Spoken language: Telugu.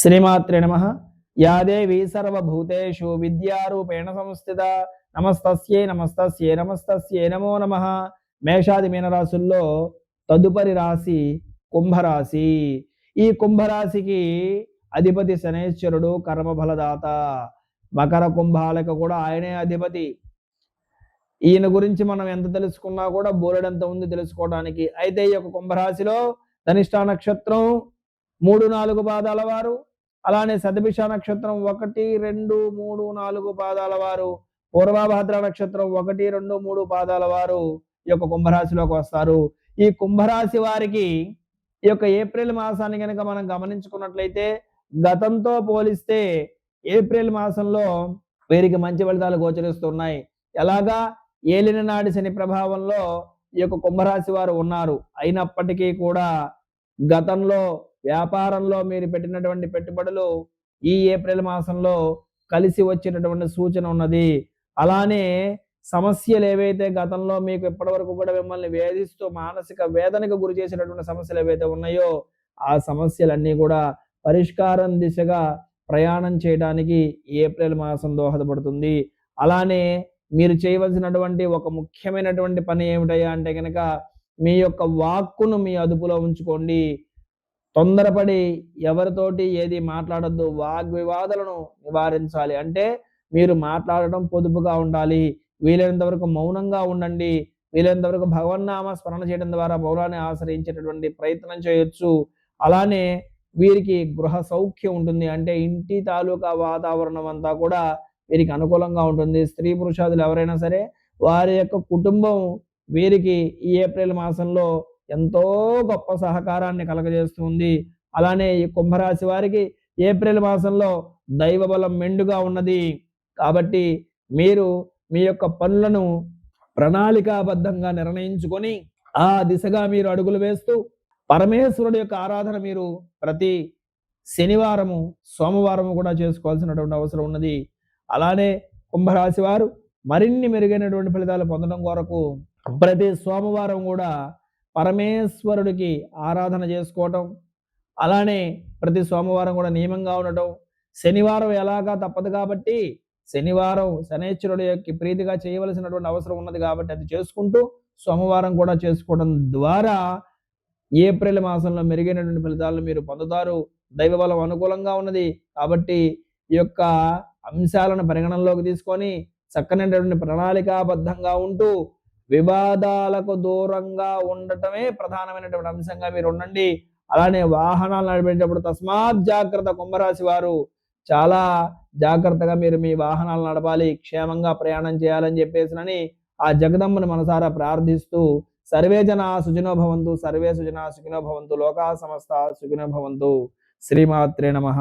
శ్రీమాత్రే నమః. యా దేవీ సర్వభూతేషు విద్యారూపేణ సంస్థిత. నమస్తస్యై నమస్తస్యై నమస్తస్యై నమో నమః. మేషాది మీనరాశుల్లో తదుపరి రాశి కుంభరాశి. ఈ కుంభరాశికి అధిపతి శనేశ్వరుడు, కర్మఫలదాత. మకర కుంభాలకు కూడా ఆయనే అధిపతి. ఈయన గురించి మనం ఎంత తెలుసుకున్నా కూడా బోలెడంత ఉంది తెలుసుకోవడానికి. అయితే ఈ యొక్క కుంభరాశిలో ధనిష్ఠా నక్షత్రం 3-4 పాదాల వారు, అలానే శతభిష నక్షత్రం 1, 2, 3, 4 పాదాల వారు, పూర్వభద్ర నక్షత్రం 1, 2, 3 పాదాల వారు ఈ యొక్క కుంభరాశిలోకి వస్తారు. ఈ కుంభరాశి వారికి ఈ యొక్క ఏప్రిల్ మాసాన్ని కనుక మనం గమనించుకున్నట్లయితే గతంతో పోలిస్తే ఏప్రిల్ మాసంలో వీరికి మంచి ఫలితాలు గోచరిస్తున్నాయి. ఎలాగా? ఏలిన నాడి శని ప్రభావంలో ఈ యొక్క కుంభరాశి వారు ఉన్నారు. అయినప్పటికీ కూడా గతంలో వ్యాపారంలో మీరు పెట్టినటువంటి పెట్టుబడులు ఈ ఏప్రిల్ మాసంలో కలిసి వచ్చేటటువంటి సూచన ఉన్నది. అలానే సమస్యలు ఏవైతే గతంలో మీకు ఇప్పటివరకు కూడా మిమ్మల్ని వేధిస్తూ మానసిక వేదనకు గురి చేసినటువంటి సమస్యలు ఏవైతే ఉన్నాయో ఆ సమస్యలన్నీ కూడా పరిష్కారం దిశగా ప్రయాణం చేయడానికి ఏప్రిల్ మాసం దోహదపడుతుంది. అలానే మీరు చేయవలసినటువంటి ఒక ముఖ్యమైనటువంటి పని ఏమిటయ్యా అంటే కనుక మీ యొక్క వాక్కును మీ అదుపులో ఉంచుకోండి. తొందరపడి ఎవరితోటి ఏది మాట్లాడొద్దు. వాగ్వివాదాలను నివారించాలి. అంటే మీరు మాట్లాడటం పొదుపుగా ఉండాలి. వీలైనంత వరకు మౌనంగా ఉండండి. వీలైనంత వరకు భగవన్నామ స్మరణ చేయడం ద్వారా మౌనాన్ని ఆశ్రయించేటటువంటి ప్రయత్నం చేయొచ్చు. అలానే వీరికి గృహ సౌఖ్యం ఉంటుంది. అంటే ఇంటి తాలూకా వాతావరణం అంతా కూడా వీరికి అనుకూలంగా ఉంటుంది. స్త్రీ పురుషాదులు ఎవరైనా సరే వారి యొక్క కుటుంబం వీరికి ఈ ఏప్రిల్ మాసంలో ఎంతో గొప్ప సహకారాన్ని కలగజేస్తుంది. అలానే ఈ కుంభరాశి వారికి ఏప్రిల్ మాసంలో దైవ బలం మెండుగా ఉన్నది. కాబట్టి మీరు మీ యొక్క పనులను ప్రణాళికాబద్ధంగా నిర్ణయించుకొని ఆ దిశగా మీరు అడుగులు వేస్తూ పరమేశ్వరుడు యొక్క ఆరాధన మీరు ప్రతి శనివారము, సోమవారము కూడా చేసుకోవాల్సినటువంటి అవసరం ఉన్నది. అలానే కుంభరాశి వారు మరిన్ని మెరుగైనటువంటి ఫలితాలు పొందడం కొరకు ప్రతి సోమవారం కూడా పరమేశ్వరుడికి ఆరాధన చేసుకోవటం, అలానే ప్రతి సోమవారం కూడా నియమంగా ఉండటం, శనివారం ఎలాగా తప్పదు కాబట్టి శనివారం శనేశ్వరుడి యొక్క ప్రీతిగా చేయవలసినటువంటి అవసరం ఉన్నది కాబట్టి అది చేసుకుంటూ సోమవారం కూడా చేసుకోవడం ద్వారా ఏప్రిల్ మాసంలో మెరుగైనటువంటి ఫలితాలను మీరు పొందుతారు. దైవబలం అనుకూలంగా ఉన్నది కాబట్టి ఈ యొక్క అంశాలను పరిగణనలోకి తీసుకొని చక్కనైనటువంటి ప్రణాళికాబద్ధంగా ఉంటూ వివాదాలకు దూరంగా ఉండటమే ప్రధానమైనటువంటి అంశంగా మీరు ఉండండి. అలానే వాహనాలు నడిపేటప్పుడు తస్మాత్ జాగ్రత్త. కుంభరాశి వారు చాలా జాగ్రత్తగా మీరు మీ వాహనాలు నడపాలి, క్షేమంగా ప్రయాణం చేయాలని చెప్పేసినని ఆ జగదమ్మని మనసారా ప్రార్థిస్తూ సర్వే జనా సుఖినో భవంతు, సర్వే సుజనా సుఖినో భవంతు, లోకా సమస్త సుఖినో భవంతు. శ్రీమాత్రే నమః.